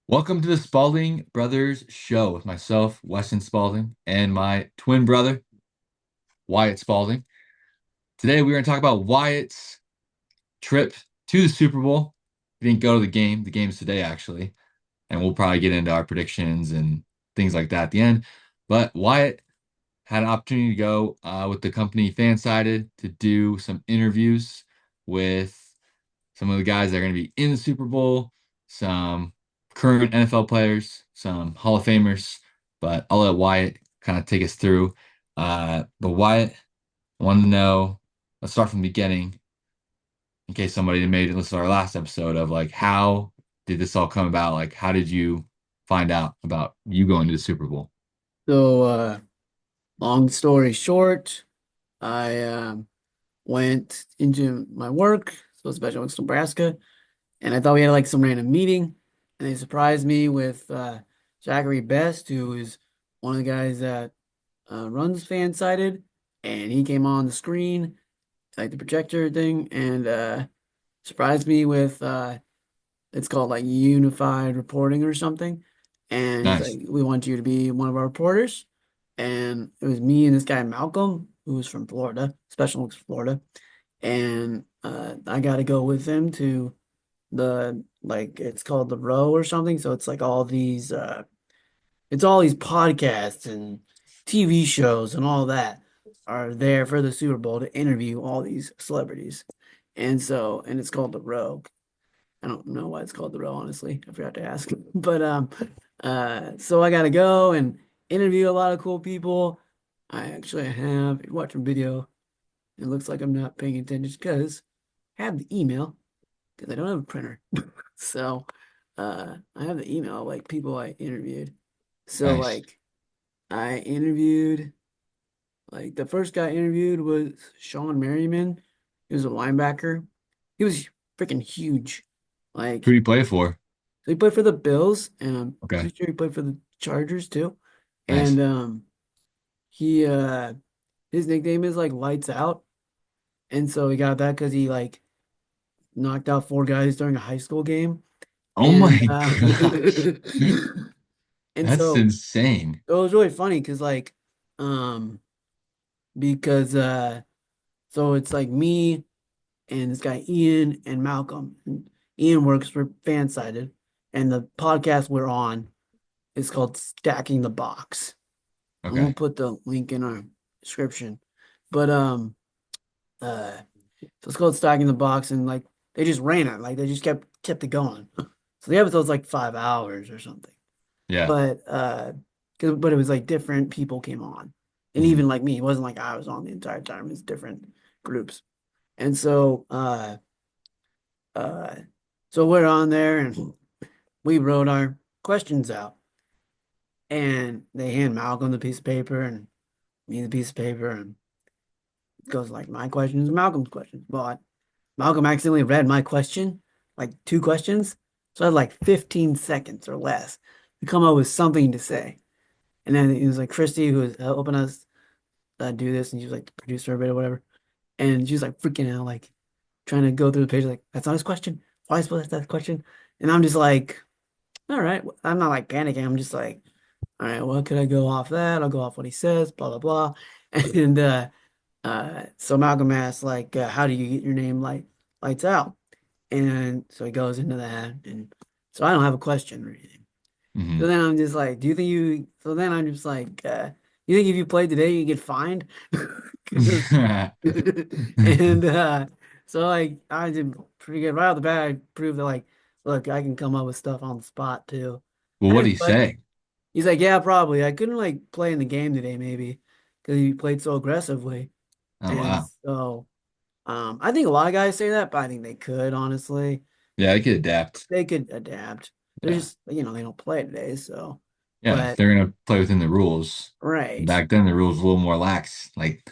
Welcome to the Spalding Brothers Show with myself, Weston Spalding, and my twin brother, Wyatt Spalding. Today we're going to talk about Wyatt's trip to the Super Bowl. He didn't go to the game. The game's today, actually. And we'll probably get into our predictions and things like that at the end. But Wyatt had an opportunity to go with the company FanSided to do some interviews with some of the guys that are going to be in the Super Bowl, some current NFL players, some Hall of Famers. But I'll let Wyatt kind of take us through. But Wyatt, I wanted to know, let's start from the beginning in case somebody made it listen to our last episode of like, how did this all come about? Like, how did you find out about you going to the Super Bowl? So, long story short, I went into my work, so special Olympics, Nebraska, and I thought we had like some random meeting, and they surprised me with Zachary Best, who is one of the guys that runs FanSided, and he came on the screen, like the projector thing, and surprised me with it's called like unified reporting or something. And he's Nice. like, we want you to be one of our reporters. And it was me and this guy, Malcolm, who was from Florida, Special Olympics, Florida. And I got to go with him to like, it's called the row or something. So it's like it's all these podcasts and TV shows and all that are there for the Super Bowl to interview all these celebrities. And it's called the row. I don't know why it's called the row, honestly. I forgot to ask. So I gotta go and interview a lot of cool people. I actually have watching video. It looks like I'm not paying attention because I have the email because I don't have a printer. So I have the email of, like people I interviewed. So Nice. like I interviewed like the first guy I interviewed was Sean Merriman. He was a linebacker. He was freaking huge. Who do Like you play for? so he played for the Bills, and I'm Okay. pretty sure he played for the Chargers too. Nice. And he his nickname is like Lights Out. And so he got that because he like knocked out four guys during a high school game. Oh And my gosh. and That's so insane. it was really funny um because so it's like me and this guy Ian and Malcolm. And Ian works for Fansided, and the podcast we're on is called Stacking the Box. And we'll Okay. put the link in our description. But so it's called Stacking the Box, and like they just ran it, like they just kept it going. So the episode's like 5 hours or something. Yeah. But but it was like different people came on. And Mhm. even like me, it wasn't like I was on the entire time, it was different groups. And uh so we're on there and we wrote our questions out. And they hand Malcolm the piece of paper and me the piece of paper, and it goes like my questions, Malcolm's questions. But Malcolm accidentally read my question, like two questions. So I had like 15 seconds or less to come up with something to say. And then it was like Christy, who was helping us do this, and she was like the producer of it or whatever. And she was like freaking out, like trying to go through the page, like, that's not his question. Why is supposed to ask that question? And I'm just like, all right. I'm not like panicking. I'm just like, all right, well, could I go off that? I'll go off what he says, blah, blah, blah. And so Malcolm asks, like, how do you get your name lights out? And so he goes into that. And so I don't have a question or anything. So Mhm. then I'm just like, do you think you, so then I'm just like, you think if you played today, you get fined? 'Cause- and so like, I did pretty good right off the bat. I proved that, like, look, I can come up with stuff on the spot too. Well, I what do didn't you play. say? He's like, yeah, probably. I couldn't like play in the game today, maybe, because he played so aggressively. Oh And wow. so, I think a lot of guys say that, but I think they could, honestly. Yeah, I could adapt. They could adapt. They're Yeah. just, they don't play today, so. Yeah, But they're gonna play within the rules. right, Back then the rules were a little more lax. Like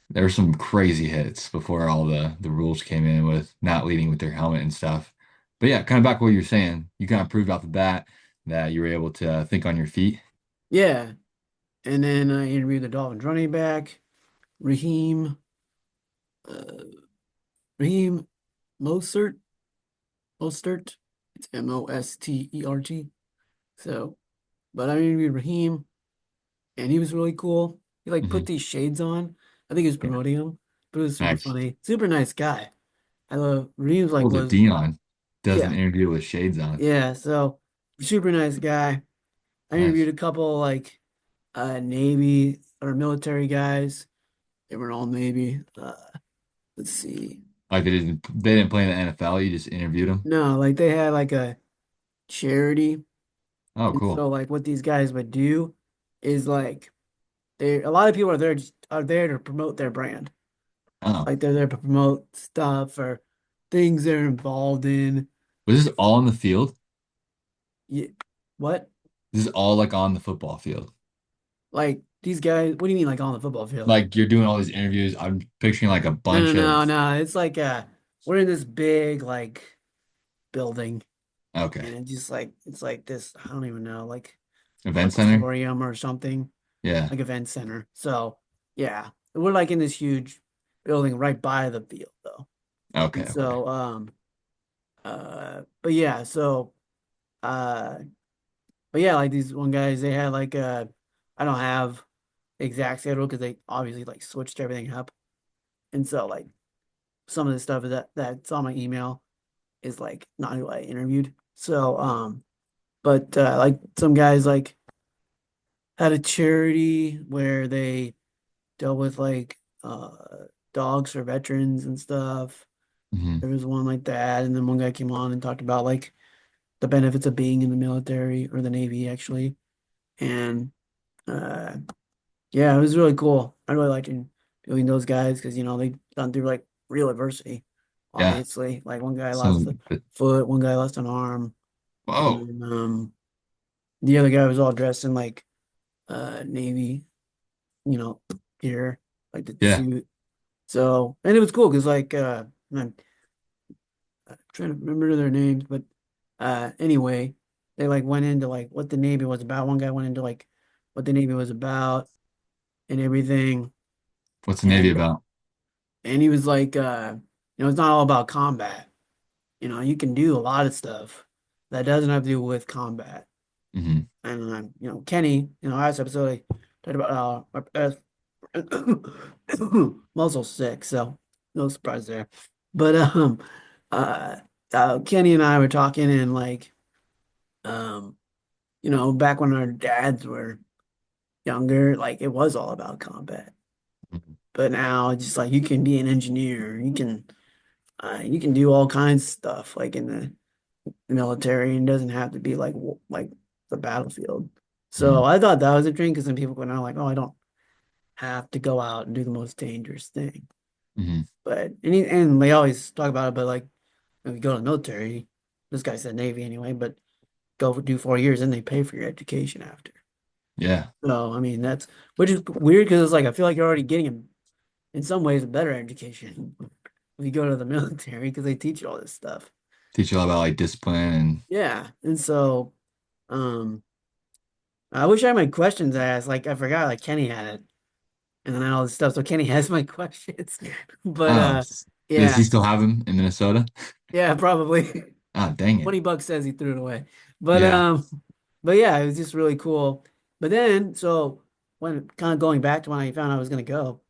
there were some crazy hits before all the rules came in with not leading with their helmet and stuff. But yeah, kind of back to what you were saying. You kind of proved off the bat that you were able to think on your feet. yeah. And then I interviewed the Dolphins running back, Raheem, uh, Raheem Mostert, Mostert. It's Mostert. So, but I interviewed Raheem, and he was really cool. He like Hmm. put these shades on. I think he was Yeah. promoting him, but it was super Nice. funny. Super nice guy. I love Raheem's like Well, the was Dion does an yeah, interview with shades on. yeah. So super nice guy. I interviewed Nice. a couple like Navy or military guys. They were all Navy. Let's see. Like they didn't play in the NFL. You just interviewed them. No, like they had like a charity. Oh, And cool. so like what these guys would do is like they a lot of people are there to promote their brand. Oh, Like they're there to promote stuff or things they're involved in. was this all in the field? Yeah, what? This is all like on the football field. Like these guys, what do you mean like on the football field? Like you're doing all these interviews. I'm picturing like a No, no, bunch of. no, no. It's like we're in this big like building Okay. and it's like this, I don't even know, like Event center. auditorium or something, Yeah. like event center. So yeah, we're like in this huge building right by the field though. Okay. And Okay. so but yeah, so but yeah, like these one guys, they had like I don't have the exact schedule because they obviously like switched everything up. And so like some of the stuff that's on my email is like not who I interviewed. So but like some guys like had a charity where they dealt with like dogs for veterans and stuff. Hmm. There was one like that, and then one guy came on and talked about like the benefits of being in the military or the Navy actually. And uh yeah, it was really cool. I really liked doing those guys because you know they gone through like real adversity, Yeah. obviously. Like one guy lost a Some. foot, one guy lost an arm, and Whoa. then the other guy was all dressed in like Navy, you know, gear, like the Yeah. suit. So and it was cool because like I'm trying to remember their names, but anyway, they like went into like what the Navy was about. One guy went into like what the Navy was about and everything. What's the Navy And about? he was like you know, it's not all about combat. You know, you can do a lot of stuff that doesn't have to do with combat. Hmm. And you know, Kenny, you know, last episode I talked about I'm also sick, so no surprise there. But uh, Kenny and I were talking and like um you know, back when our dads were younger, like it was all about combat. But now it's just like you can be an engineer, you can do all kinds of stuff like in the military and doesn't have to be like like the battlefield. Hmm. So I thought that was interesting because then people go now like, oh, I don't have to go out and do the most dangerous thing. Hmm. But and they always talk about it, but like when we go to the military, this guy said Navy anyway, but go do 4 years and they pay for your education after. Yeah. So I mean that's which is weird because it's like I feel like you're already getting in some ways a better education if you go to the military because they teach you all this stuff. Teach you all about like discipline and Yeah, and so um I wish I had my questions asked. Like I forgot like Kenny had it and then all this stuff. So Kenny has my questions. But oh, does he yeah. still have him in Minnesota? Yeah, probably. Oh, dang it. 20 bucks says he threw it away. But Yeah. yeah, it was just really cool. But then so when kind of going back to when I found out I was gonna go,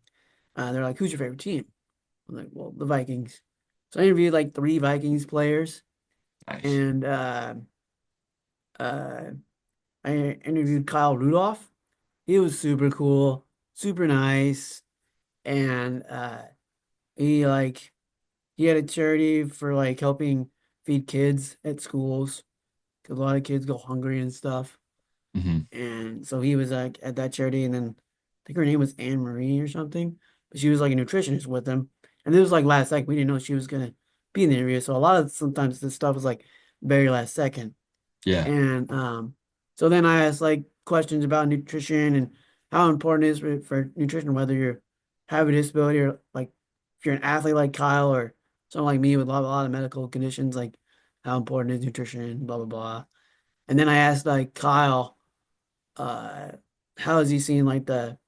they're like, who's your favorite team? I'm like, well, the Vikings. So I interviewed like three Vikings players Nice. and uh I interviewed Kyle Rudolph. He was super cool, super nice, and he like he had a charity for like helping feed kids at schools because a lot of kids go hungry and stuff. Hmm. And so he was like at that charity, and then I think her name was Anne Marie or something, but she was like a nutritionist with him. And this was like last second. We didn't know she was gonna be in the interview, so a lot of sometimes this stuff was like very last second. Yeah. And so then I asked like questions about nutrition and how important it is for nutrition, whether you have a disability or like if you're an athlete like Kyle or someone like me with a lot of medical conditions, like how important is nutrition, blah blah blah. And then I asked like Kyle, uh, how has he seen like the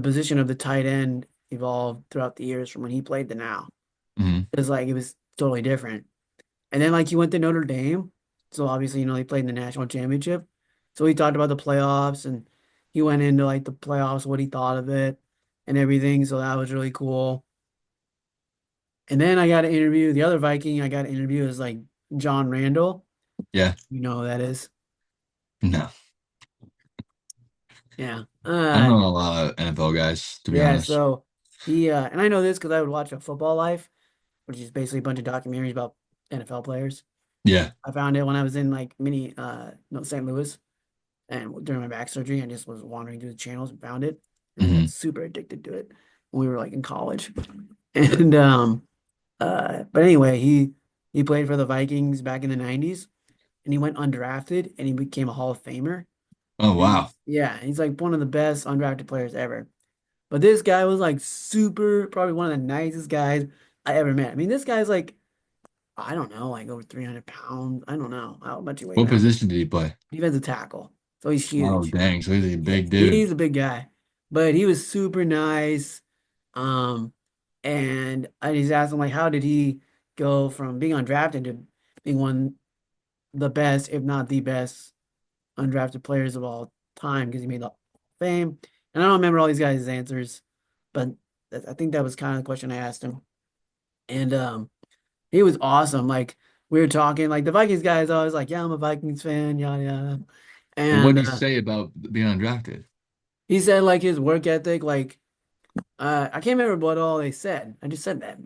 position of the tight end evolve throughout the years from when he played to now? Hmm. Because like it was totally different. And then like he went to Notre Dame. So obviously, they played in the national championship. So he talked about the playoffs and he went into like the playoffs, what he thought of it and everything. So that was really cool. And then I got to interview the other Viking. I got to interview is like John Randle. Yeah. You know who that is? No. Yeah. I don't know a lot of NFL guys, to be Yeah. honest. So he and I know this because I would watch a Football Life, which is basically a bunch of documentaries about NFL players. Yeah. I found it when I was in like no, St. Louis. And during my back surgery, I just was wandering through the channels and found it. And I got Hmm. super addicted to it when we were like in college. And but anyway, he played for the Vikings back in the 90s and he went undrafted and he became a Hall of Famer. Oh, And wow. yeah, he's like one of the best undrafted players ever. But this guy was like super, probably one of the nicest guys I ever met. I mean, this guy's like, I don't know, like over 300 pounds. I don't know how much he weighed What now. position did he play? Defensive tackle. So he's Oh, huge. dang. So he's a Yeah, big dude. he's a big guy, but he was super nice. Um, and I just asked him like, how did he go from being undrafted to being one the best, if not the best, undrafted players of all time? Because he made the Hall of Fame. And I don't remember all these guys' answers, but I think that was kind of the question I asked him. And he was awesome. Like we were talking, like the Vikings guys always like, yeah, I'm a Vikings fan, yada yada. But what And did he say about being undrafted? he said like his work ethic, like I can't remember what all they said. I just said that,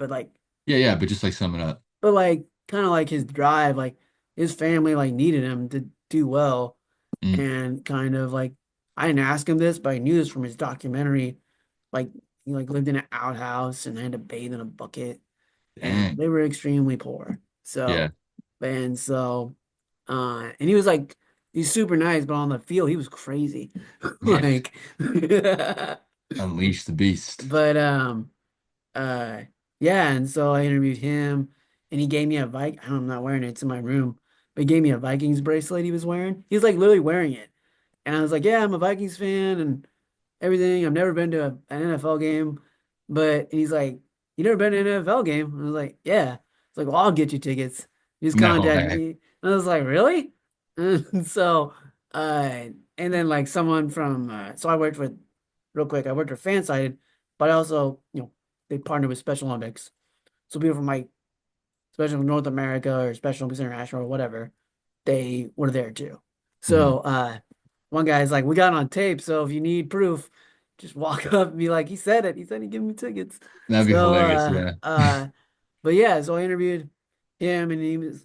Yeah, yeah, but just like sum it up. but like kind of like his drive, like his family like needed him to do well, Mm, and kind of like I didn't ask him this, but I knew this from his documentary. Like he like lived in an outhouse and had to bathe in a bucket, and dang. they were extremely poor. Yeah, So and he was like he's super nice, but on the field he was crazy, yeah. like, Unleash the beast. but Uh, yeah, and so I interviewed him, and he gave me a I'm not wearing it; it's in my room. But he gave me a Vikings bracelet he was wearing. He was like literally wearing it, and I was like, "Yeah, I'm a Vikings fan and everything. I've never been to an NFL game, but and he's like, you never been to an NFL game?" And I was like, "Yeah." It's like, "Well, I'll get you tickets. Just No contact way. me." And I was like, "Really?" And so, and then like someone from, so I worked with, real quick, I worked with FanSided, but I also, they partner with Special Olympics. So people from like Special North America or Special Olympics International or whatever, they were there too. Mhm. So one guy's like, we got it on tape, so if you need proof, just walk up and be like, he said it. He said he'd give me tickets. That'd be So hilarious, yeah. but yeah, so I interviewed him and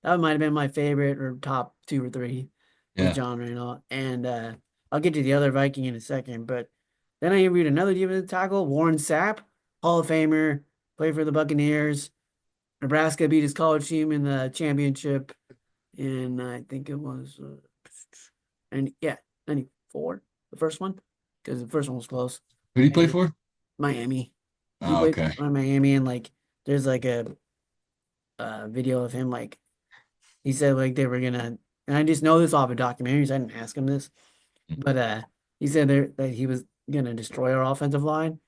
that might have been my favorite or top two or three was Yeah. John Randle. And I'll get to the other Viking in a second, but then I interviewed another defensive tackle, Warren Sapp, Hall of Famer, played for the Buccaneers. Nebraska beat his college team in the championship in I think it was and yeah, 94, the first one, because the first one was close. Who did he play And for? Miami. He Oh, played okay. for Miami and like there's like a video of him like he said like they were gonna and I just know this off of documentaries. I didn't ask him this, but he said that he was gonna destroy our offensive line.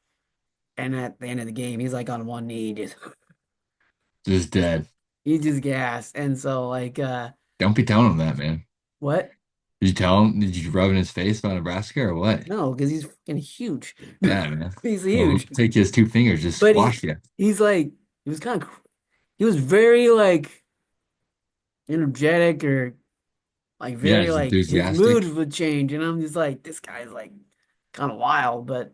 And at the end of the game, he's like on one knee, just Just dead. he just gassed. And so like Don't be telling him that, man. what? Did you tell him? Did you rub in his face about Nebraska or what? No, because he's fucking huge. Yeah, man. He's Well, huge. take his two fingers, just But squash you. he's like he was kind of he was very like energetic or like Yeah, very just like his mood enthusiastic. would change and I'm just like this guy's like kind of wild, but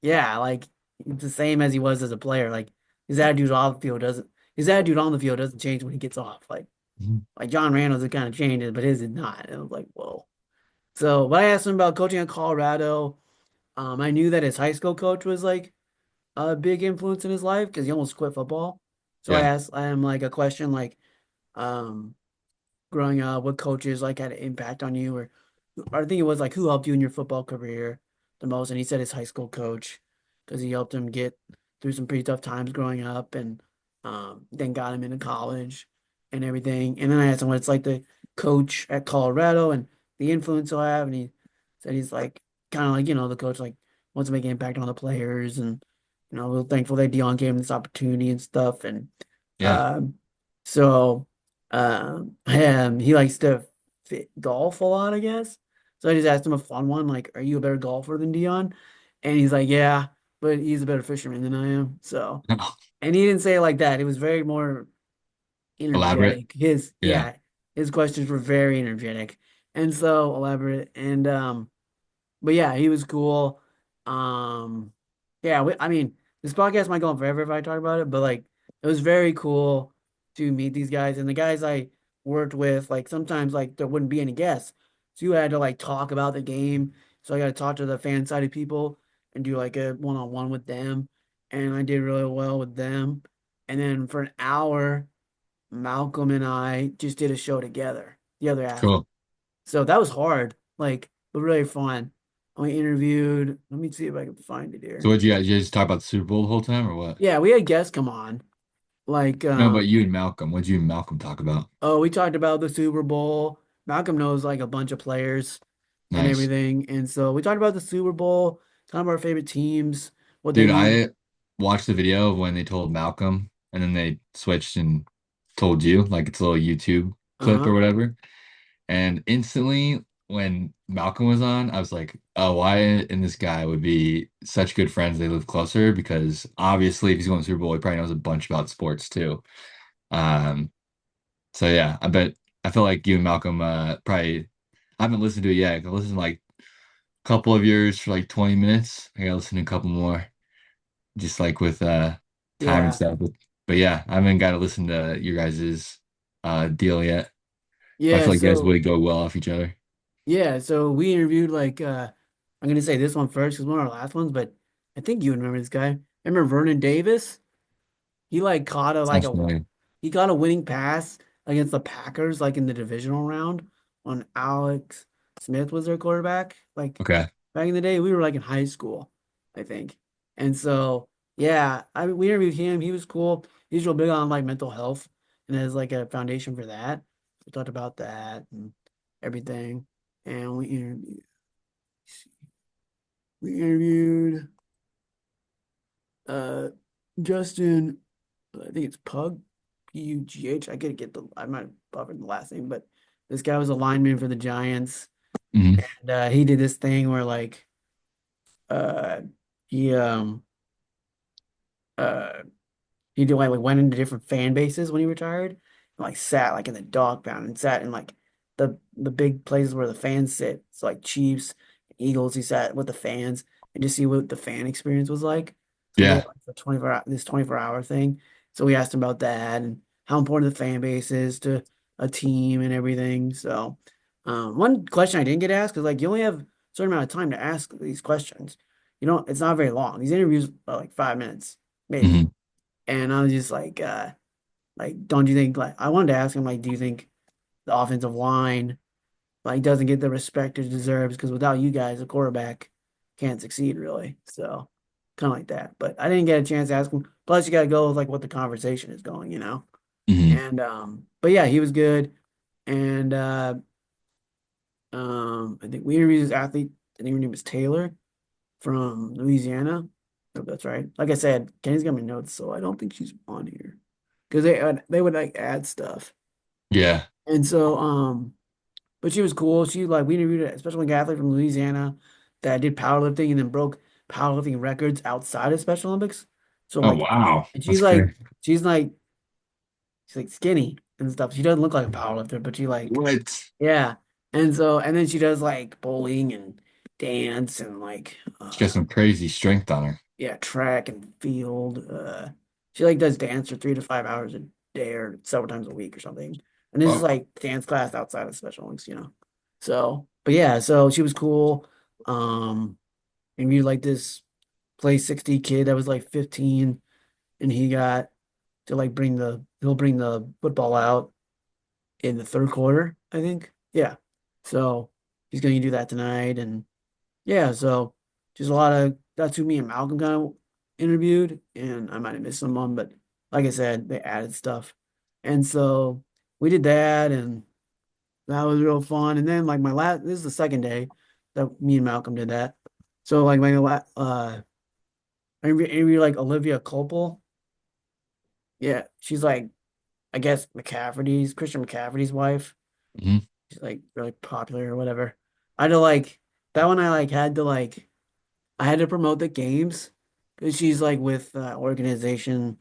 yeah, like it's the same as he was as a player. Like his attitude on the field doesn't change when he gets off. Mhm. Like John Randall's it kind of changes, but his did not. And I was like, whoa. So, but I asked him about coaching at Colorado. I knew that his high school coach was like a big influence in his life because he almost quit football. So I Yeah. asked him like a question like, um, growing up, what coaches like had an impact on you, or I think it was like who helped you in your football career the most, and he said his high school coach because he helped him get through some pretty tough times growing up, and then got him into college and everything. And then I asked him what it's like to coach at Colorado and the influence he'll have, and he said he's like kind of like the coach like wants to make an impact on the players, and real thankful that Dion gave him this opportunity and stuff, and Yeah. um, so. He likes to golf a lot, I guess. So I just asked him a fun one, like, "Are you a better golfer than Dion?" And he's like, "Yeah, but he's a better fisherman than I am." So, and he didn't say it like that. It was very more Elaborate. energetic. Yeah. His questions were very energetic and so elaborate. And but yeah, he was cool. Um, yeah, I mean, this podcast might go on forever if I talk about it, but like, it was very cool to meet these guys and the guys I worked with. Like, sometimes like there wouldn't be any guests, so you had to like talk about the game. So I got to talk to the fan sided people and do like a one-on-one with them, and I did really well with them. And then for an hour, Malcolm and I just did a show together, the other athlete. Cool. So that was hard, like, but really fun. We interviewed, let me see if I can find it So here. what you guys talk about the Super Bowl the whole time or what? Yeah, we had guests come on. Like, No, but you and Malcolm. What'd you and Malcolm talk about? oh, we talked about the Super Bowl. Malcolm knows like a bunch of players and Nice. everything. And so we talked about the Super Bowl, some of our favorite teams, what they Dude, mean. I watched the video of when they told Malcolm and then they switched and told you, like it's a little YouTube clip or Uh-huh. whatever. And instantly when Malcolm was on, I was like, oh, Wyatt and this guy would be such good friends. They live closer because obviously if he's going to the Super Bowl, he probably knows a bunch about sports too. Um, so yeah, I feel like you and Malcolm probably I haven't listened to it yet. I listened to like a couple of yours for like 20 minutes. I gotta listen to a couple more. Just like with time and Yeah. stuff. But yeah, I haven't got to listen to your guys's deal yet. But I Yeah, feel like you guys so would go well off each other. yeah, so we interviewed like I'm gonna say this one first because one of our last ones, but I think you remember this guy. Remember Vernon Davis? He like caught a like Sounds a familiar. he got a winning pass against the Packers like in the divisional round when Alex Smith was their quarterback. Like Okay. back in the day, we were like in high school, I think. And so yeah, we interviewed him. He was cool. He's real big on like mental health and has like a foundation for that. We talked about that and everything. And we interviewed uh Justin, I think it's Pugh. I gotta get I might have buffered the last name, but this guy was a lineman for the Giants. Hmm. And he did this thing where like uh he uh he did like went into different fan bases when he retired and like sat like in the dog pound and sat in like the big places where the fans sit. So like Chiefs, Eagles, he sat with the fans and just see what the fan experience was like. So he did Yeah. like the 24-hour thing. So we asked him about that and how important the fan base is to a team and everything. So one question I didn't get asked is like you only have a certain amount of time to ask these questions. You know, it's not very long. These interviews are like 5 minutes, maybe. Hmm. And I was just like, don't you think like I wanted to ask him like, do you think the offensive line like doesn't get the respect it deserves? Because without you guys, the quarterback can't succeed really. So kind of like that. But I didn't get a chance to ask him. Plus, you got to go with like what the conversation is going, you know. Hmm. And but yeah, he was good. And I think we interviewed this athlete. I think her name was Taylor from Louisiana. I hope that's right. Like I said, Kenny's got my notes, so I don't think she's on here because they would like add stuff. Yeah. And so but she was cool. She like we interviewed a special Olympic athlete from Louisiana that did powerlifting and then broke powerlifting records outside of Special Olympics. So Oh like wow. and That's great. she's like she's like skinny and stuff. She doesn't look like a powerlifter, but she like What? yeah. And so and then she does like bowling and dance and like She got some crazy strength on her. yeah, track and field. She like does dance for 3 to 5 hours a day or several times a week or something. And this is Whoa. like dance class outside of special links, you know. So, but yeah, so she was cool. And we like this play 60 kid that was like 15, and he got to like he'll bring the football out in the third quarter, I think. Yeah. So he's gonna do that tonight, and yeah, so just a lot of that's who me and Malcolm kind of interviewed, and I might have missed someone, but like I said, they added stuff. And so we did that, and that was real fun. And then like this is the second day that me and Malcolm did that. So like I interviewed like Olivia Copel. Yeah, she's like I guess Christian McCaffrey's wife. Hmm. She's like really popular or whatever. I had to like that one. I like had to like I had to promote the games because she's like with organization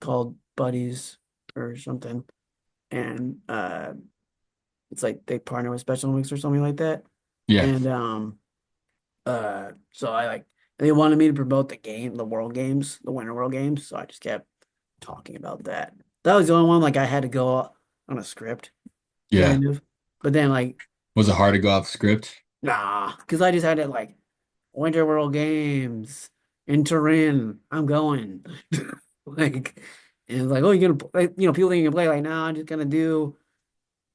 called Buddies or something, and it's like they partner with Special Olympics or something like that. Yeah. And so I like they wanted me to promote the World Games, the Winter World Games. So I just kept talking about that. That was the only one like I had to go on a script, Yeah. kind of. But then like, Was it hard to go off script? nah, because I just had it like Winter World Games in Turin. I'm going. Like, and it's like, oh, you're gonna play, people think you can play. Like, no, I'm just gonna do.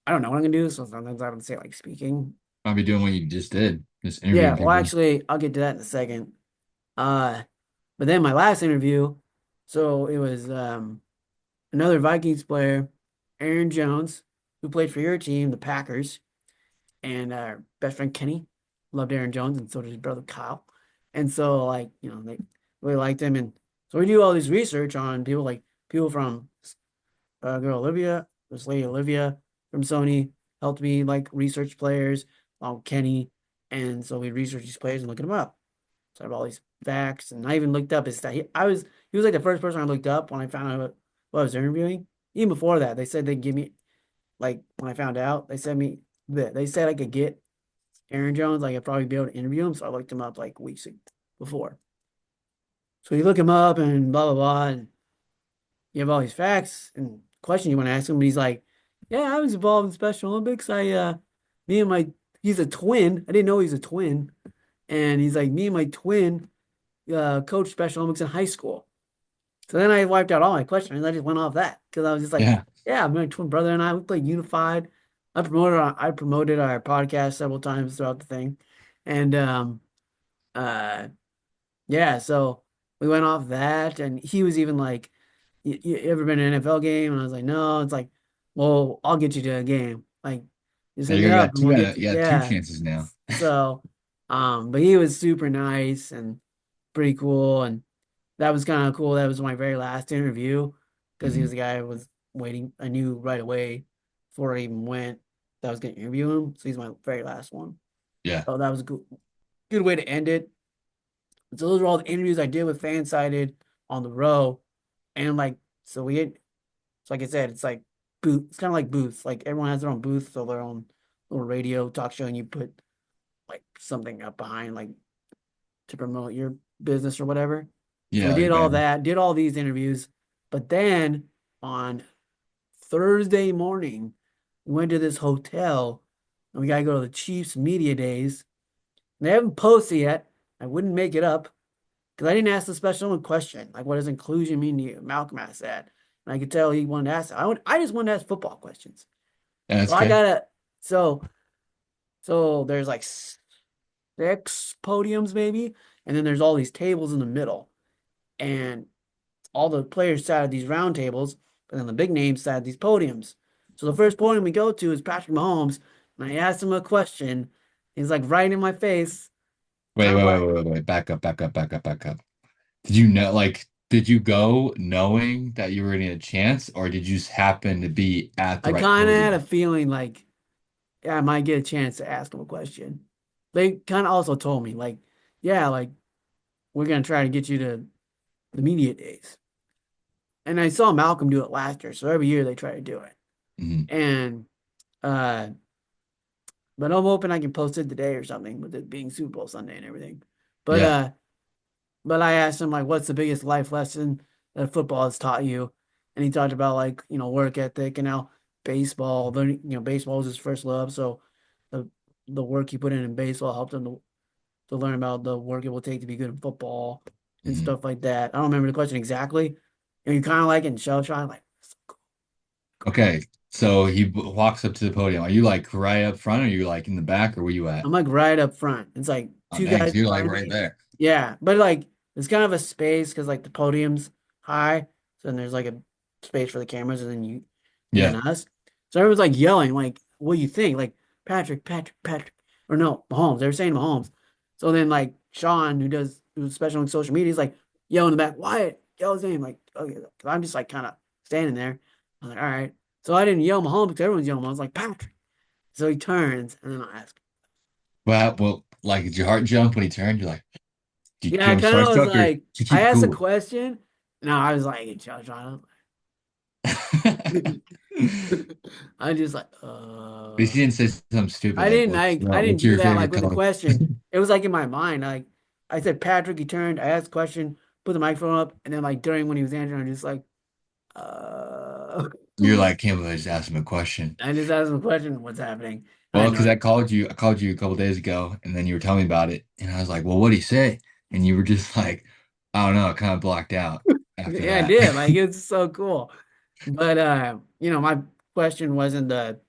I don't know what I'm gonna do. So sometimes I would say like speaking. Might be doing what you just did, just Yeah, interviewing well, people. actually, I'll get to that in a second. Uh, but then my last interview, so it was another Vikings player, Aaron Jones, who played for your team, the Packers, and our best friend Kenny loved Aaron Jones, and so did his brother Kyle. And so, like, they really liked him. And so we do all this research on people, like people from girl Olivia, this lady Olivia from Sony helped me like research players, Kenny. And so we research these players and looking them up. So I have all these facts, and I even looked up his stat. He was like the first person I looked up when I found out what I was interviewing. Even before that, they said they'd give me like when I found out, they said I could get Aaron Jones, like I'd probably be able to interview him. So I looked him up like weeks before. So you look him up and blah blah blah, and you have all these facts and questions you want to ask him. But he's like, "Yeah, I was involved in Special Olympics. Me and my he's a twin. I didn't know he's a twin, and he's like me and my twin coached Special Olympics in high school." So then I wiped out all my questions. I just went off that because I was just like, Yeah. "Yeah, my twin brother and I we played unified." I promoted our podcast several times throughout the thing, and uh yeah, so we went off that, and he was even like, You ever been to an NFL game?" And I was like, "No." It's like, "Well, I'll get you to a game. Like, just There hit you me go. up and we'll get you." You got two Yeah. chances now. So, but he was super nice and pretty cool, and that was kind of cool. That was my very last interview because he Hmm. was the guy I was waiting. I knew right away before I even went that I was going to interview him. So he's my very last one. Yeah. So that was a good way to end it. So those are all the interviews I did with FanSided on the row. And like, so we had, so like I said, it's like booth. It's kind of like booths. Like everyone has their own booth, so their own little radio talk show, and you put like something up behind, like to promote your business or whatever. So Yeah, we like did all Ben. that, did all these interviews, but then on Thursday morning, we went to this hotel, and we gotta go to the Chiefs media days. They haven't posted yet. I wouldn't make it up because I didn't ask the special question, like what does inclusion mean to you? Malcolm asked that, and I could tell he wanted to ask that. I just wanted to ask football questions. Yeah, So that's I okay. gotta so so there's like six podiums maybe, and then there's all these tables in the middle, and all the players sat at these round tables, but then the big names sat at these podiums. So the first podium we go to is Patrick Mahomes, and I asked him a question. He's like right in my face, Wait, kind of wait, wait, like wait, wait, wait. Back up, back up, back up, back up. Did you go knowing that you were gonna get a chance, or did you just happen to be at the I right kind of had a podium? feeling like yeah, I might get a chance to ask him a question. They kind of also told me like, yeah, like we're gonna try to get you to the media days. And I saw Malcolm do it last year, so every year they try to do it. Hmm. And uh but I'm hoping I can post it today or something with it being Super Bowl Sunday and everything. But Yeah. uh but I asked him like what's the biggest life lesson that football has taught you? And he talked about like, work ethic and how baseball was his first love. So the the work he put in baseball helped him to learn about the work it will take to be good in football and Hmm. stuff like that. I don't remember the question exactly. And you kind of like in shell shock, like, so cool, cool. Okay. So he walks up to the podium. Are you like right up front, or are you like in the back, or where you at? I'm like right up front. It's like Oh, two dang, guys so you're like behind right me. there. Yeah, but like there's kind of a space because like the podium's high, so then there's like a space for the cameras, and then and then Yeah. us. So everyone's like yelling, like, "What do you think?" Like Patrick, Patrick, Patrick, or no, Mahomes. They were saying Mahomes. So then like Sean, who's special on social media, he's like yelling in the back, "Wyatt, yell his name!" Like, okay, 'cause I'm just like kind of standing there. I was like, all right. So I didn't yell Mahomes because everyone's yelling. I was like, Patrick. So he turns, and then I ask, Well, like, did your heart jump when he turned? You're like, do you yeah, I get him kind of was starstruck or like, to I keep it asked a cool? question. No, I was like, I just like, At least he didn't say something stupid like, I didn't what's do your that like favorite with the color? question. It was like in my mind. Like I said, Patrick, he turned, I asked a question, put the microphone up, and then like during when he was answering, I just like, uh, You're like, can't believe I just asked him a question. I just asked him a question, what's happening? I Well, because know. I called you a couple days ago, and then you were telling me about it, and I was like, well, what'd he say? And you were just like, I don't know, kind of blacked out after Yeah, I that. did. Like it's so cool. But my question wasn't the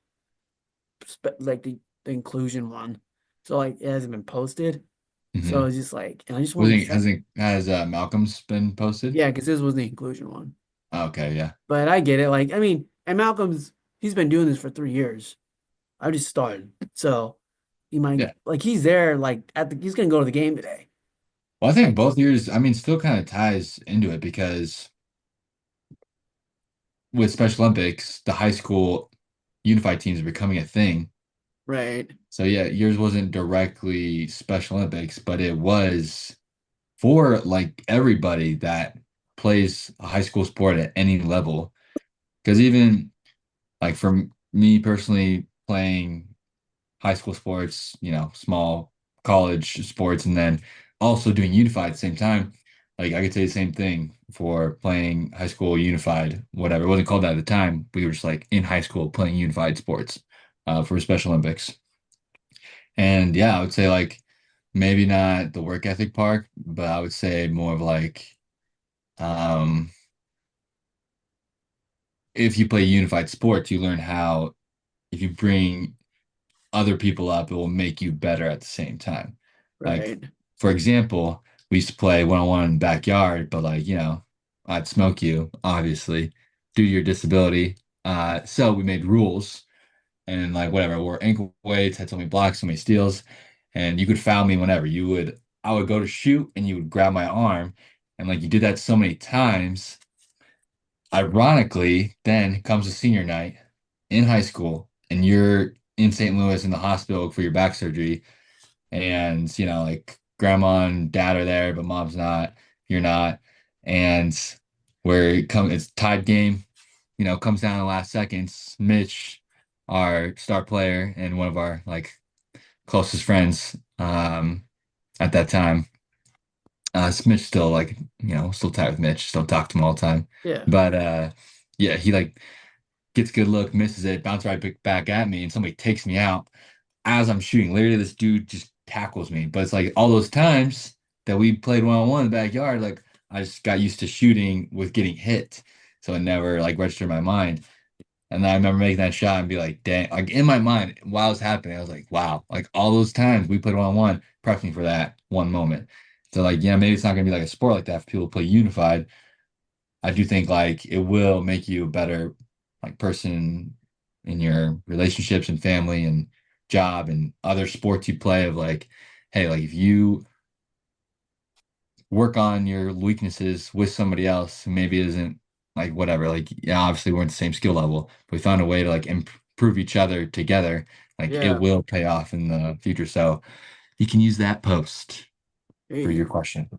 inclusion one. So like it hasn't been posted. So hmm it's just like, and I just wanted to check. has Malcolm's been posted? Yeah, because this was the inclusion one. Okay, yeah. But I get it. Like, I mean, and Malcolm's he's been doing this for 3 years. I just started. So he might Yeah. like he's there like he's gonna go to the game today. Well, I think Like, both years, I mean, still kind of ties into it because with Special Olympics, the high school unified teams are becoming a thing. right, So yeah, yours wasn't directly Special Olympics, but it was for like everybody that plays a high school sport at any level. Because even like for me personally, playing high school sports, small college sports, and then also doing unified at the same time, like I could say the same thing for playing high school unified, whatever. It wasn't called that at the time. We were just like in high school playing unified sports for Special Olympics. And yeah, I would say like maybe not the work ethic part, but I would say more of like um if you play unified sports, you learn how if you bring other people up, it will make you better at the same time. Like, right. for example, we used to play one-on-one in the backyard, but like, I'd smoke you, obviously, due to your disability. So we made rules and like whatever, wore ankle weights, had so many blocks, so many steals, and you could foul me whenever. I would go to shoot and you would grab my arm. And like you did that so many times. Ironically, then comes a senior night in high school, and you're in St. Louis in the hospital for your back surgery, and like grandma and dad are there, but mom's not, you're not, and it's tied game, comes down to the last seconds. Mitch, our star player and one of our like closest friends, at that time, Mitch still like, still tight with Mitch, still talk to him all the time, Yeah. but yeah, he like gets a good look, misses it, bounces back at me, and somebody takes me out as I'm shooting. Literally, this dude just tackles me. But it's like all those times that we played one-on-one in the backyard, like I just got used to shooting with getting hit. So it never like registered in my mind. And then I remember making that shot and be like, dang, like in my mind, while it was happening, I was like, wow, like all those times we played one-on-one, prepped me for that one moment. So like, yeah, maybe it's not gonna be like a sport like that for people to play unified. I do think like it will make you a better like person in your relationships and family and job and other sports you play of like, hey, like if you work on your weaknesses with somebody else who maybe isn't like whatever, like yeah, obviously we're at the same skill level, but we found a way to like improve each other together, like it Yeah. will pay off in the future. So you can use that post There for your you question.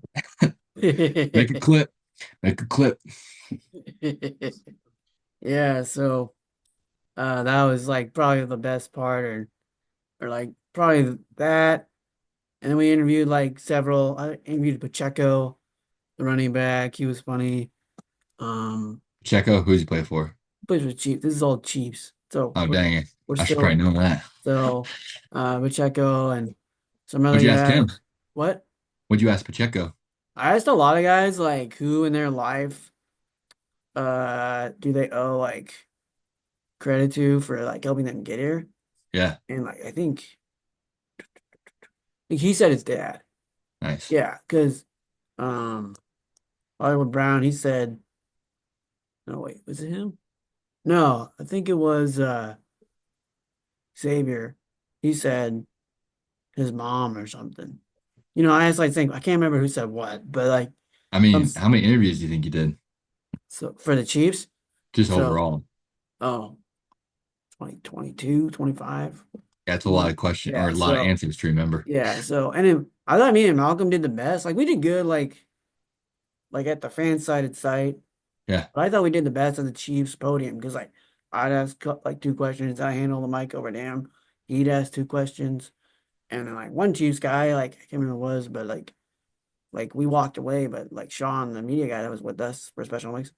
Make a go. clip, make a clip. Yeah, so that was like probably the best part or like probably that. And then we interviewed like several I interviewed Pacheco, the running back. He was funny. Um Checo, who's he play for? Plays with Chiefs. This is all Chiefs. So Oh, dang it. we're I should probably still know that. so Pacheco and some other What'd you ask guy. him? What? What'd you ask Pacheco? I asked a lot of guys like who in their life do they owe like credit to for like helping them get here? Yeah, And like I think he said his dad. nice. Yeah, because um Hollywood Brown, he said, no wait, was it him? No, I think it was Xavier. He said his mom or something. I just like think I can't remember who said what, but like I um mean, how many interviews do you think you did? so for the Chiefs. Just So overall. Oh, 2022, 25. That's a lot of question or Yeah, a lot of so answers to remember. yeah, so and then I thought me and Malcolm did the best. Like we did good, like at the fan-sided site. Yeah. But I thought we did the best at the Chiefs podium because like I'd ask like two questions, I handle the mic over to him. He'd ask two questions, and then like one Chiefs guy, like I can't remember who it was, but like we walked away, but like Sean, the media guy that was with us for special Olympics,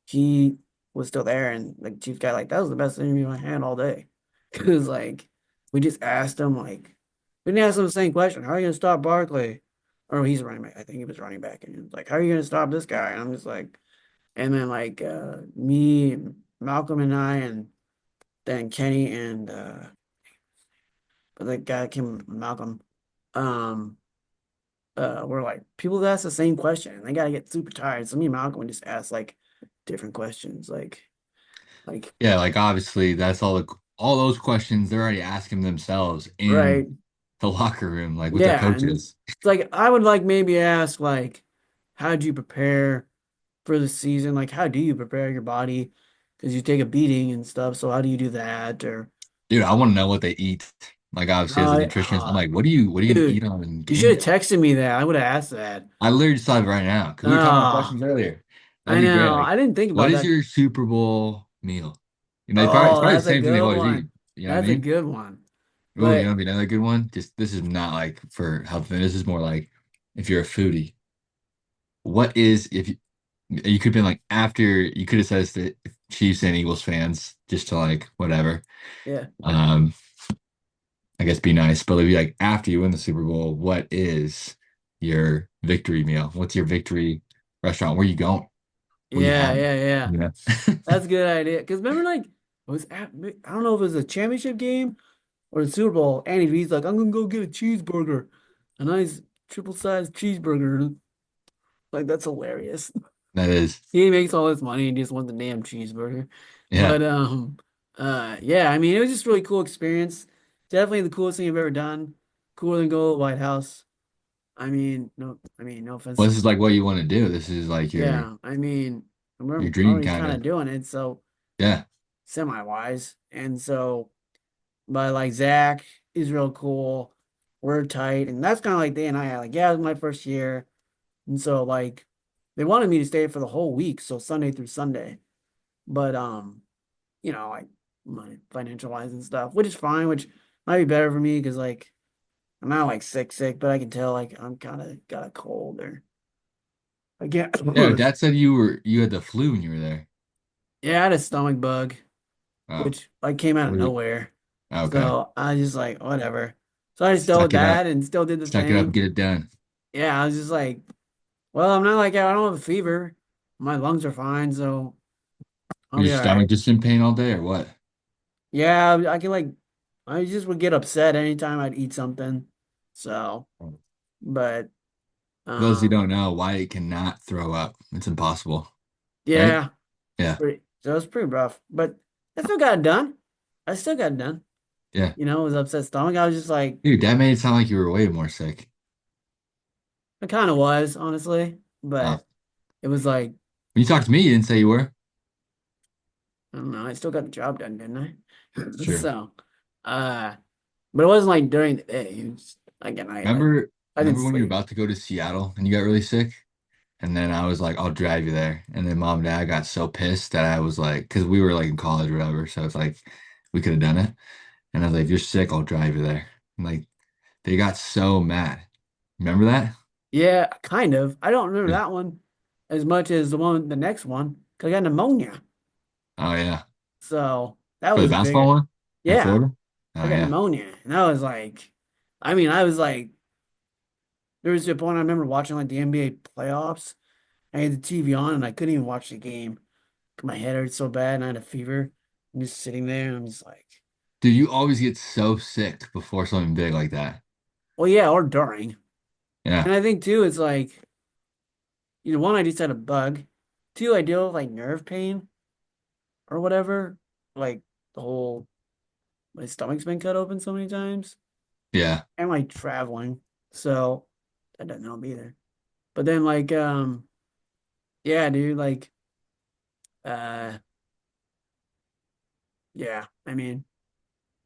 he was still there, and like Chiefs guy, like that was the best interview I had all day, because like we just asked him like we didn't ask him the same question. How are you gonna stop Barkley? Or he's a running back. I think he was running back, and he was like, "How are you gonna stop this guy?" And I'm just like, and then like me, Malcolm, and I, and then Kenny and but the guy came Malcolm, um, were like people that ask the same question, and they gotta get super tired. So me and Malcolm would just ask like different questions, like Yeah, like obviously that's all those questions they're already asking themselves in right. the locker room, like with their Yeah, and coaches. it's like I would like maybe ask like, how do you prepare for the season? Like, how do you prepare your body? Because you take a beating and stuff. So how do you do that? Or Dude, I want to know what they eat. Like obviously as a nutritionist, I'm like, what are you gonna dude, eat on you game should have day? texted me that. I would have asked that. I literally just thought of it right now because we were talking about Oh, questions earlier. That'd I be great. know. Like, I didn't think what about is that. your Super Bowl meal? You know, it's Oh, probably the that's a same thing they good always eat. one. You know what I That's a mean? good one. Oh, you But know, be another good one. Just this is not like for health. This is more like if you're a foodie. What is if you could have been like after you could have said this to Chiefs and Eagles fans just to like whatever. yeah, Um, I guess be nice, but it'd be like after you win the Super Bowl, what is your victory meal? What's your victory restaurant? Where you going? What you yeah, having? yeah, yeah. You know? That's a good idea. Because remember, like, I don't know if it was a championship game or the Super Bowl. Andy V's like, I'm gonna go get a cheeseburger, a nice triple sized cheeseburger. Like, that's hilarious. That is, He makes all this money and just wants a damn cheeseburger. yeah. But yeah, I mean, it was just a really cool experience. Definitely the coolest thing I've ever done. Cooler than go to the White House. I mean, no offense Well, to this is like what you want to do. This is like yeah, I mean, we're your dream already kind kind of. of doing it, so Yeah. semi-wise. And so, but like Zach is real cool. We're tight, and that's kind of like they and I had like, yeah, it was my first year, and so like they wanted me to stay for the whole week, so Sunday through Sunday. But like my financial wise and stuff, which is fine, which might be better for me because like I'm not like sick, but I can tell like I'm kind of got a cold or I get Yeah. Dad said you had the flu when you were there. yeah, I had a stomach bug, Oh, which like came out of what is it? nowhere. Okay. So I just like whatever. So I just dealt with Suck it up. that and still did the Suck it up and thing. get it done. Yeah, I was just like, well, I'm not like I don't have a fever. My lungs are fine, so I'll Was be your all right. stomach just in pain all day or what? Yeah, I can like I just would get upset anytime I'd eat something. So, For but those who don't um know, Wyatt cannot throw up. It's impossible, right? yeah, Yeah. so it was pretty rough. But I still got it done. I still got it done. Yeah. You know, it was upset stomach. I was just like, Dude, that made it sound like you were way more sick. I kind of was, honestly, Oh. but it was like, When you talked to me, you didn't say you were. I don't know, I still got the job done, didn't It's I? true. So, uh, but it wasn't like during the day. It was like at night, like I didn't Remember when you were sleep. about to go to Seattle and you got really sick? And then I was like, I'll drive you there. And then mom and dad got so pissed that I was like, because we were like in college or whatever. So it's like, we could have done it. And I was like, if you're sick, I'll drive you there. And like, they got so mad. Remember that? Yeah, kind of. I don't remember Yeah. that one as much as the next one, 'cause I got pneumonia. Oh, yeah. So that For the was basketball bigger. one in Yeah, Florida? I Oh, got yeah. pneumonia, and I was like, I mean, I was like, there was a point I remember watching like the NBA playoffs. I had the TV on, and I couldn't even watch the game. My head hurt so bad, and I had a fever. I'm just sitting there, and I'm just like, Dude, you always get so sick before something big like that. well, yeah, or during. Yeah. And I think too, it's like, one, I just had a bug. Two, I deal with like nerve pain or whatever. Like the whole my stomach's been cut open so many times, Yeah. and like traveling, so that doesn't help either. But then like, yeah, dude, like, uh, Yeah, I mean,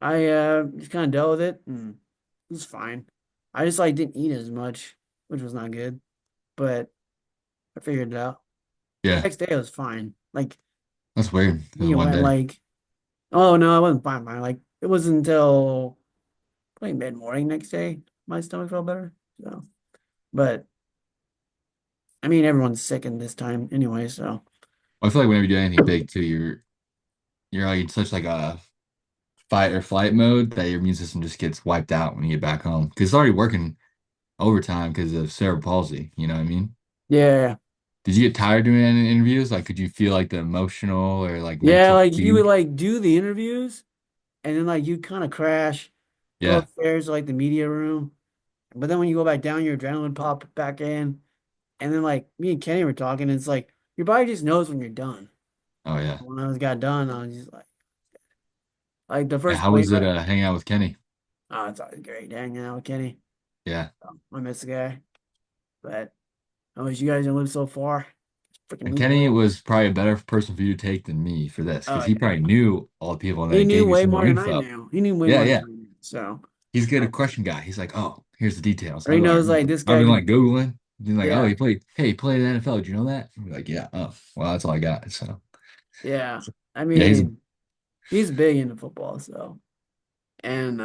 I just kind of dealt with it and it was fine. I just like didn't eat as much, which was not good, but I figured it out. The Yeah, next day it was fine. Like that's weird. It was me one went day. like, oh no, I wasn't fine. Fine. Like it wasn't until like mid morning next day my stomach felt better. So, but I mean, everyone's sick in this time anyway. So I feel like whenever you do anything big too, you're like in such like a fight or flight mode that your immune system just gets wiped out when you get back home because it's already working overtime because of cerebral palsy. You know what I mean? yeah, Did you get tired doing any interviews? Like, could you feel like the emotional or like yeah. mental Like you would fatigue? like do the interviews and then like you kind of crash, go Yeah. upstairs to like the media room. But then when you go back down, your adrenaline pop back in. And then like me and Kenny were talking, and it's like your body just knows when you're done. Oh yeah. When I was got done, I was just like the Yeah. first How plane was it ride. hanging out with Kenny? Oh, it's always great hanging out with Kenny. Yeah. I miss the guy, but I wish you guys didn't live so far. Freaking And move Kenny away. was probably a better person for you to take than me for this Oh because he yeah, probably knew all the people and he then knew gave you way some more more than I info. knew. He knew way Yeah, more than yeah. I knew. So, He's good uh, at question guy. He's like, oh, here's the details. or he knows like this I've guy been did. like Googling. He's like, oh, Yeah, he played in the NFL. Did you know that? I'm like, yeah. Oh, well, that's all I got. So yeah. I yeah, mean, he's big into football. So, and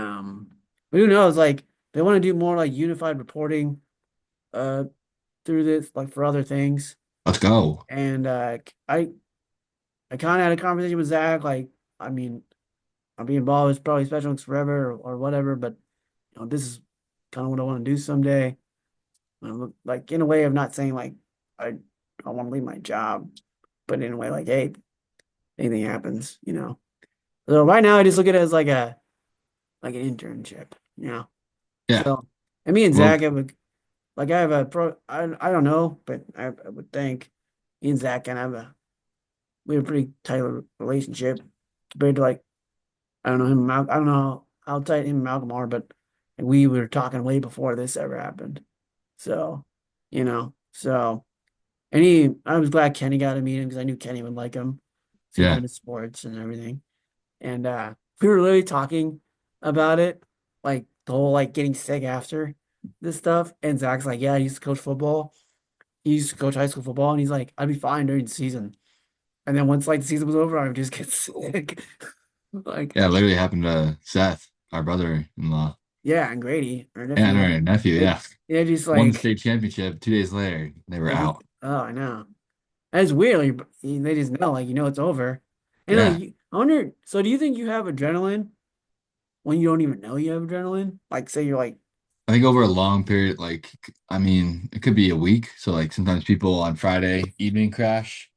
but who knows? Like they want to do more like unified reporting. Uh, through this like for other things. let's go. And I kind of had a conversation with Zach. Like, I mean, I'll be involved with probably special links forever or whatever, but this is kind of what I want to do someday. Like in a way of not saying like I I want to leave my job, but in a way like, hey, anything happens. So right now I just look at it as like an internship. Yeah. So and me and Well, Zach have a like I have a pro I don't know, but I would think me and Zach can have a we have a pretty tight relationship compared to like I don't know him I don't know how tight him and Malcolm are, but we were talking way before this ever happened. So, so and I was glad Kenny got to meet him because I knew Kenny would like him. Super yeah. into sports and everything. And we were really talking about it, like the whole like getting sick after this stuff. And Zach's like, yeah, he used to coach football. He used to coach high school football, and he's like, I'd be fine during the season. And then once like the season was over, I would just get sick. Like, Yeah, it literally happened to Seth, our brother-in-law. yeah, and Grady, our Yeah, nephew, no, like our nephew, they yeah. they just Won the like state championship 2 days later. They were they just out. oh I know. That's weird. Like, they just know like it's over. And like Yeah. I wonder, so do you think you have adrenaline when you don't even know you have adrenaline? Like say you're like I think over a long period, like, I mean, it could be a week. So, like, sometimes people on Friday evening crash,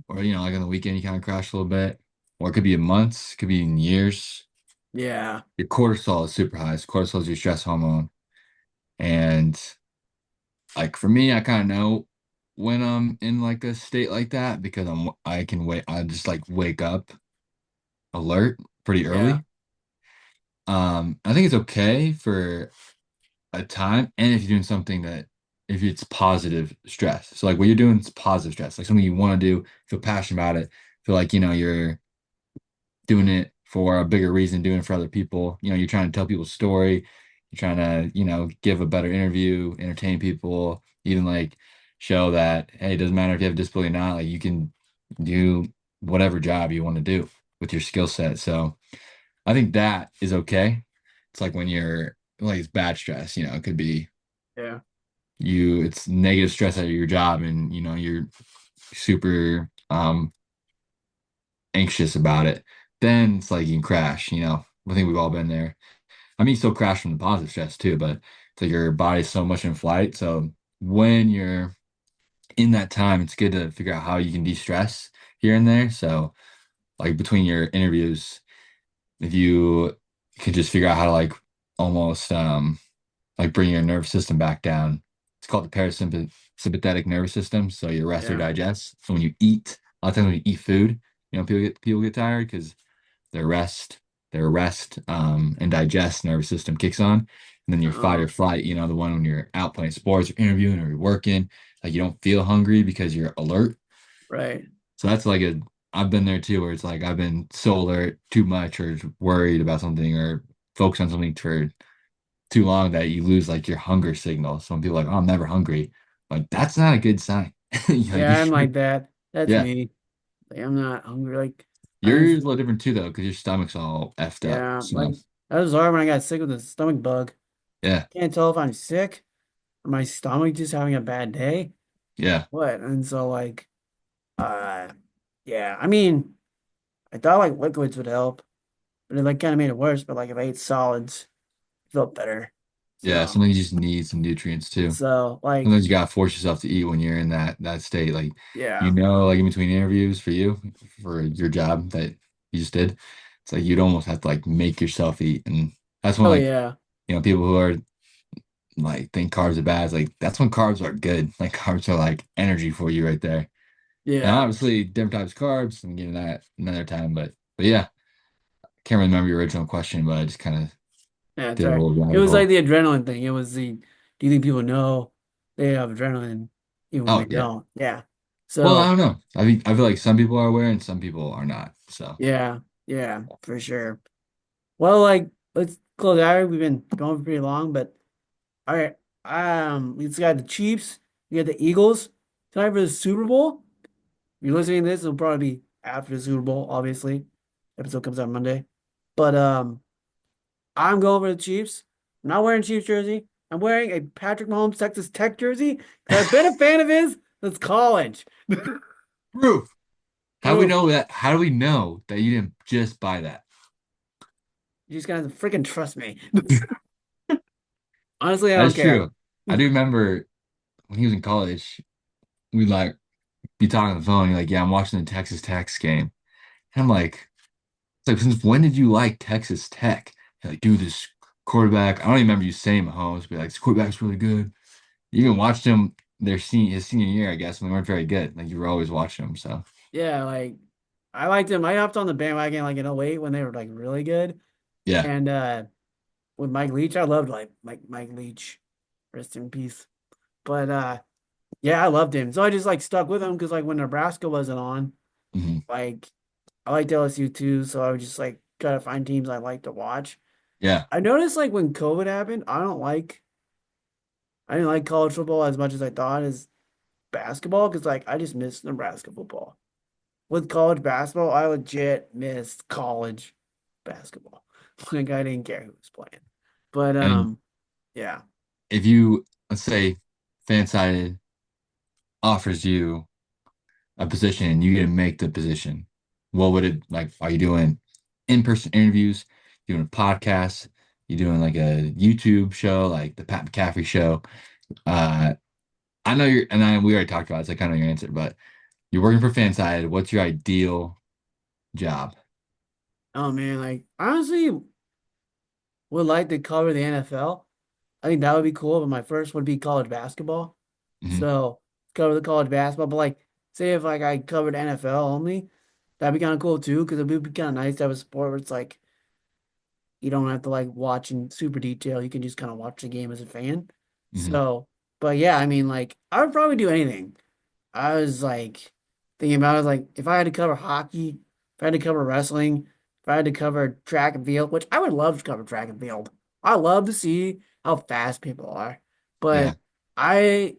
or, like on the weekend, you kind of crash a little bit. Or it could be in months, it could be in years. yeah, Your cortisol is super high. So cortisol is your stress hormone. And, like, for me, I kind of know when I'm in like a state like that because I can wait. I just like wake up alert pretty yeah, early. I think it's okay for a time, and if you're doing something that if it's positive stress. So like what you're doing is positive stress, like something you want to do, feel passionate about it, feel like you're doing it for a bigger reason, doing it for other people. You're trying to tell people a story, you're trying to, give a better interview, entertain people, even like show that, hey, it doesn't matter if you have a disability or not, like you can do whatever job you want to do with your skill set. So I think that is okay. It's like when you're like it's bad stress, it could be yeah, it's negative stress at your job and you're super anxious about it. Then it's like you can crash. I think we've all been there. I mean, you still crash from the positive stress too, but it's like your body's so much in flight. So when you're in that time, it's good to figure out how you can de-stress here and there. So like between your interviews, if you could just figure out how to like almost like bring your nervous system back down. It's called the parasympathetic nervous system. So you rest or yeah. digest. So when you eat, a lot of times when you eat food, people get tired because their rest, and digest nervous system kicks on. And then your fight Uh, or flight, the one when you're out playing sports or interviewing or you're working, like you don't feel hungry because you're alert. right. So that's like a I've been there too, where it's like I've been so alert too much or worried about something or focused on something for too long that you lose like your hunger signal. Some people are like, oh, I'm never hungry. Like that's not a good sign. Like you Yeah, I'm like should, that. That's yeah. me. Like, I'm not hungry. Like I Yours was, is a little different too, though, because your stomach's all effed up. yeah, like So that was hard when I got sick with a stomach bug. yeah, Can't tell if I'm sick or my stomach just having a bad day. yeah, What? And so like, uh, yeah. I mean, I thought like liquids would help, but it like kind of made it worse. But like if I ate solids, it felt better. yeah. So, Sometimes you just need some nutrients too. like, Sometimes you gotta force yourself to eat when you're in that state. Like yeah. like in between interviews for you for your job that you just did, it's like you'd almost have to like make yourself eat, and that's when Oh like yeah. people who are like think carbs are bad. It's like that's when carbs are good. Like carbs are like energy for you right there. And Yeah. obviously different types of carbs. I'm getting that another time, but yeah, can't really remember your original question, but I just kind of Yeah, that's did a right. little It rabbit was like hole. the adrenaline thing. It was the, do you think people know they have adrenaline even when they Oh yeah. don't? Yeah. Well, I So, don't know. I feel like some people are aware and some people are not. So yeah, yeah, for sure. Well, like, let's close out. We've been going for pretty long, but all right. We just got the Chiefs, we got the Eagles tonight for the Super Bowl. If you're listening to this, it'll probably be after the Super Bowl, obviously. Episode comes out Monday. But I'm going for the Chiefs. I'm not wearing a Chiefs jersey. I'm wearing a Patrick Mahomes Texas Tech jersey because I've been a fan of his since college. proof. How do we Proof. know that? How do we know that you didn't just buy that? You just gotta freaking trust me. Honestly, I don't That's care. true. I do remember when he was in college, we'd like be talking on the phone. You're like, "Yeah, I'm watching the Texas Tech game." And I'm like, "It's like since when did you like Texas Tech?" You're like, "Dude, this quarterback." I don't even remember you saying Mahomes, but like, "This quarterback's really good." You even watched him his senior year, I guess, when they weren't very good. Like you were always watching them. So Yeah, like I liked him. I hopped on the bandwagon like in '08 when they were like really good. yeah. And with Mike Leach, I loved like Mike Leach. Rest in peace. But yeah, I loved him. So I just like stuck with him because like when Nebraska wasn't on, Hmm. like I liked LSU too, so I would just like gotta find teams I like to watch. Yeah. I noticed like when COVID happened, I didn't like college football as much as I thought as basketball because like I just missed Nebraska football. With college basketball, I legit missed college basketball. Like I didn't care who was playing. But And yeah. if you, let's say, FanSided offers you a position and you get to make the position, what would it like? Are you doing in-person interviews? Doing a podcast? You doing like a YouTube show, like the Pat McCaffrey show? Uh, I know we already talked about it, so I kind of know your answer, but you're working for FanSided. What's your ideal job? Oh man, like honestly would like to cover the NFL. I think that would be cool, but my first would be college basketball. Hmm. So cover the college basketball, but like say if like I covered NFL only, that'd be kind of cool too, because it would be kind of nice to have a sport where it's like you don't have to like watch in super detail. You can just kind of watch the game as a fan. Hmm. So, but yeah, I mean, like I would probably do anything. I was like thinking about it, like if I had to cover hockey, if I had to cover wrestling, if I had to cover track and field, which I would love to cover track and field. I love to see how fast people are. Yeah. But I,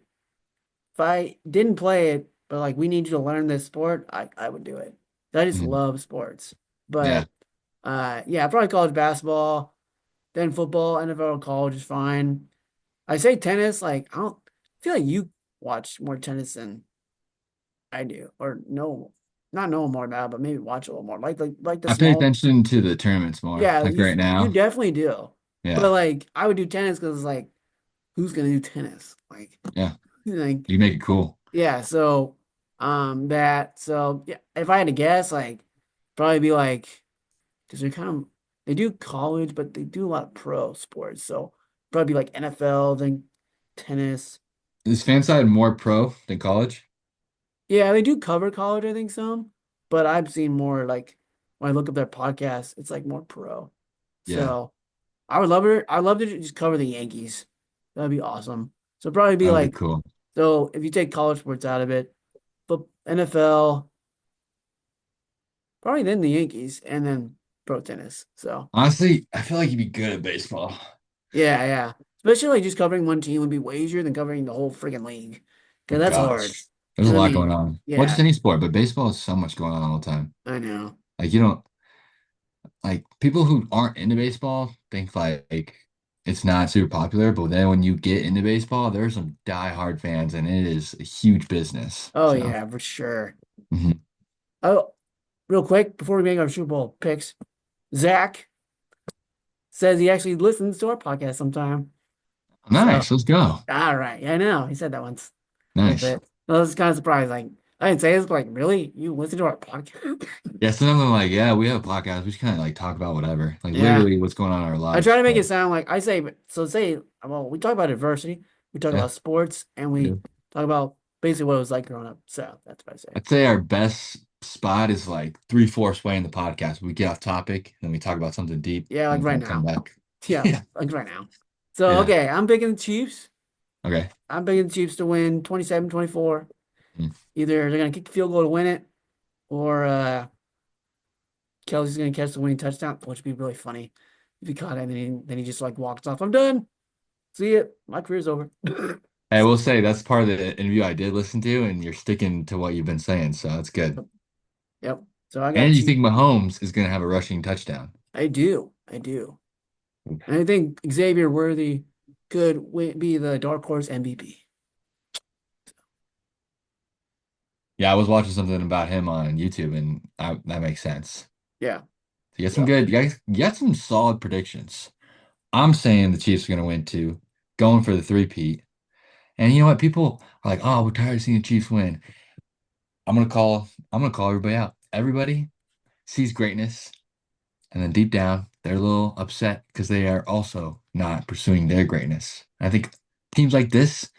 if I didn't play it, but like we need you to learn this sport, I would do it. I just Hmm. love sports. Yeah. But yeah, probably college basketball, then football, NFL, college is fine. I say tennis, like I don't feel like you watch more tennis than I do, or know, not know more about, but maybe watch a little more. Like the I pay small, attention to the tournaments more. yeah, Like right you now. definitely do. But Yeah. like I would do tennis because like who's gonna do tennis? Like Yeah. like You make it cool. yeah. So yeah. If I had to guess, like probably be like because they do college, but they do a lot of pro sports. So probably be like NFL, then tennis. Is FanSided more pro than college? Yeah, they do cover college, I think some, but I've seen more like when I look up their podcast, it's like more pro. Yeah. So I'd love to just cover the Yankees. That'd be awesome. So it'd probably be That would be like, cool. so if you take college sports out of it, but NFL, Probably then the Yankees and then pro tennis. So Honestly, I feel like you'd be good at baseball. yeah, yeah. Especially like just covering one team would be way easier than covering the whole freaking league. My Because that's hard. gosh, there's a And I lot going mean, on. Well, just yeah, any sport, but baseball is so much going on all the time. I know. Like you don't like people who aren't into baseball think like it's not super popular, but then when you get into baseball, there's some die-hard fans, and it is a huge business. Oh So, yeah, for sure. mhm. Oh, real quick before we make our Super Bowl picks, Zach says he actually listens to our podcast sometime. So Nice. Let's go. all right, yeah, I know. He said that once a little Nice. bit. I was kind of surprised. Like I didn't say this, but like, really? You listen to our podcast? Yeah, sometimes I'm like, yeah, we have a podcast. We just kind of like talk about whatever, like Yeah. literally what's going on in our I try lives. to make But it sound like I say, so say, well, we talk about adversity, we talk yeah, about sports, and we we do. talk about basically what it was like growing up. So that's what I say. I'd say our best spot is like three-fourths way in the podcast. We get off topic, then we talk about something deep, Yeah, and like we right kind of come now. back. Yeah, Yeah. like right now. So, Yeah. okay, I'm picking the Chiefs. Okay. I'm picking the Chiefs to win 27-24. Mm. Either they're going to kick the field goal to win it, or Kelsey's going to catch the winning touchdown, which would be really funny if he caught it and then he just like walks off. I'm done. See it. My career's over. I will say that's part of the interview I did listen to, and you're sticking to what you've been saying, so that's good. Yep. So I got And you think Chiefs. Mahomes is going to have a rushing touchdown. I do. I do. And I think Xavier Worthy could be the dark horse MVP. Yeah, I was watching something about him on YouTube, and that makes sense. Yeah. You got some So good, you got some solid predictions. I'm saying the Chiefs are going to win too, going for the three-peat. And you know what? People are like, "Oh, we're tired of seeing the Chiefs win." I'm gonna call everybody out. Everybody sees greatness, and then deep down, they're a little upset because they are also not pursuing their greatness. I think teams like this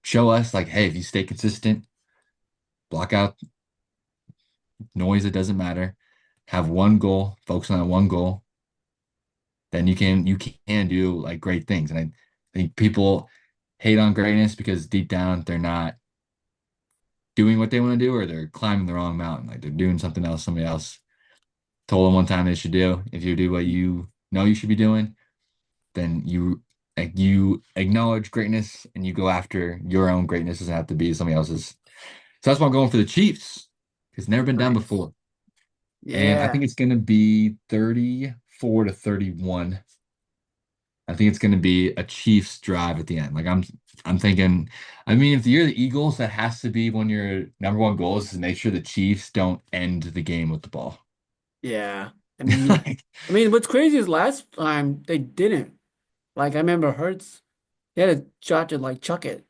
show us, like, hey, if you stay consistent, block out noise, it doesn't matter. Have one goal, focus on that one goal, then you can do like great things. And I think people hate on greatness because deep down they're not doing what they want to do, or they're climbing the wrong mountain. Like they're doing something else somebody else told them one time they should do. If you do what you know you should be doing, then you acknowledge greatness and you go after your own greatness. It doesn't have to be somebody else's. So that's why I'm going for the Chiefs. It's never been done nice. before. And I Yeah. think it's going to be 34 to 31. I think it's going to be a Chiefs drive at the end. Like I'm thinking, I mean, if you're the Eagles, that has to be one of your number one goals is to make sure the Chiefs don't end the game with the ball. Yeah. I mean, what's crazy is last time they didn't. Like I remember Hurts, they had a shot to like chuck it,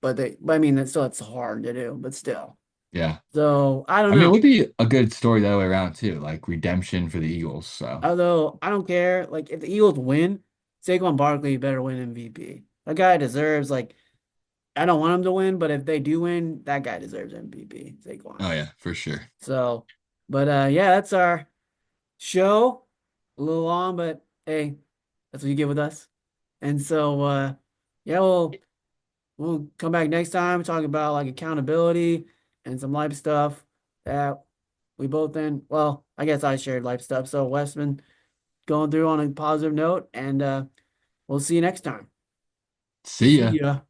but I mean, it's hard to do, but still. Yeah. So I don't I mean, it know. would be a good story the other way around too, like redemption for the Eagles. So, Although I don't care. Like if the Eagles win, Saquon Barkley better win MVP. That guy deserves like I don't want him to win, but if they do win, that guy deserves MVP, Saquon. oh yeah, for sure. So, but yeah, that's our show. A little long, but hey, that's what you get with us. And so yeah, we'll come back next time talk about like accountability and some life stuff that we both then well, I guess I shared life stuff. So Westman going through on a positive note, and we'll see you next time. See See ya. ya.